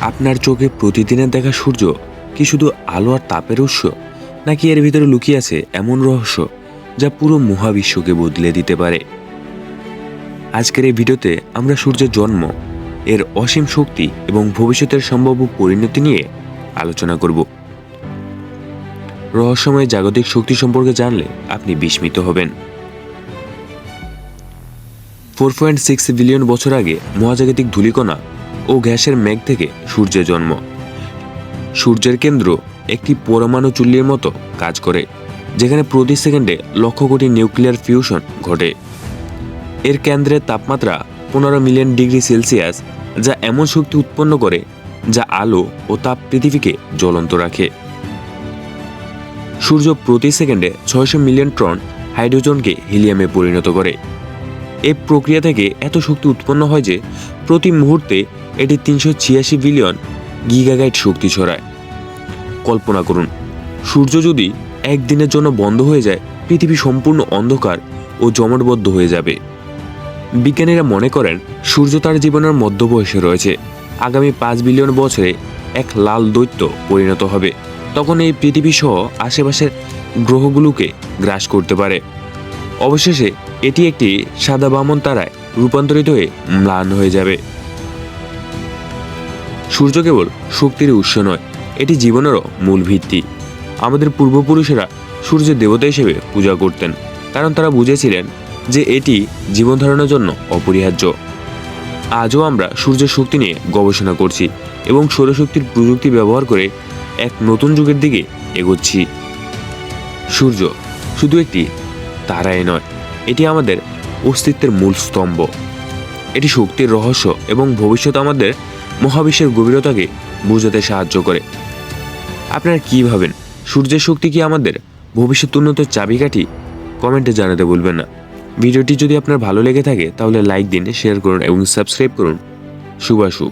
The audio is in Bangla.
আপনার চোখে প্রতিদিনের দেখা সূর্য কি শুধু আলো আর তাপের উৎস, নাকি এর ভিতরে লুকিয়ে আছে এমন রহস্য যা পুরো মহাবিশ্বকে বদলে দিতে পারে? আজকের এই ভিডিওতে আমরা সূর্যের জন্ম, এর অসীম শক্তি এবং ভবিষ্যতের সম্ভাব্য পরিণতি নিয়ে আলোচনা করব। রহস্যময় জাগতিক শক্তি সম্পর্কে জানলে আপনি বিস্মিত হবেন। 4.6 বিলিয়ন বছর আগে মহাজাগতিক ধূলিকণা ও গ্যাসের মেঘ থেকে সূর্যের জন্ম। সূর্যের কেন্দ্র একটি পরমাণু চুল্লির মতো কাজ করে, যেখানে প্রতি সেকেন্ডে লক্ষ কোটি নিউক্লিয়ার ফিউশন ঘটে। এর কেন্দ্রের তাপমাত্রা 15 মিলিয়ন ডিগ্রি সেলসিয়াস, যা এমন শক্তি উৎপন্ন করে যা আলো ও তাপ পৃথিবীকে জ্বলন্ত রাখে। সূর্য প্রতি সেকেন্ডে 600 মিলিয়ন টন হাইড্রোজেনকে হিলিয়ামে পরিণত করে। এই প্রক্রিয়া থেকে এত শক্তি উৎপন্ন হয় যে প্রতি মুহূর্তে এটি 386 বিলিয়ন গিগাবাইট শক্তি ছড়ায়। কল্পনা করুন, সূর্য যদি একদিনের জন্য বন্ধ হয়ে যায়, পৃথিবী সম্পূর্ণ অন্ধকার ও জমাটবদ্ধ হয়ে যাবে। বিজ্ঞানীরা মনে করেন সূর্য তার জীবনের মধ্যবয়সে রয়েছে। আগামী 5 বিলিয়ন বছরে এক লাল দৈত্য পরিণত হবে। তখন এই পৃথিবী সহ আশেপাশের গ্রহগুলোকে গ্রাস করতে পারে। অবশেষে এটি একটি সাদা বামন তারায় রূপান্তরিত হয়ে ম্লান হয়ে যাবে। সূর্য কেবল শক্তির উৎস নয়, এটি জীবনেরও মূল ভিত্তি। আমাদের পূর্বপুরুষেরা সূর্যের দেবতা হিসেবে পূজা করতেন, কারণ তারা বুঝেছিলেন যে এটি জীবন ধারণের জন্য অপরিহার্য। আজও আমরা সূর্যের শক্তি নিয়ে গবেষণা করছি এবং সৌরশক্তির প্রযুক্তি ব্যবহার করে এক নতুন যুগের দিকে এগোচ্ছি। সূর্য শুধু একটি তারাই নয়, এটি আমাদের অস্তিত্বের মূল স্তম্ভ। এটি শক্তির রহস্য এবং ভবিষ্যৎ আমাদের মহাবিশ্বের গভীরতাকে বোঝাতে সাহায্য করে। আপনারা কী ভাবেন? সূর্যের শক্তি কি আমাদের ভবিষ্যৎ উন্নতির চাবিকাঠি? কমেন্টে জানাতে ভুলবেন না। ভিডিওটি যদি আপনার ভালো লেগে থাকে তাহলে লাইক দিন, শেয়ার করুন এবং সাবস্ক্রাইব করুন। শুভাশু।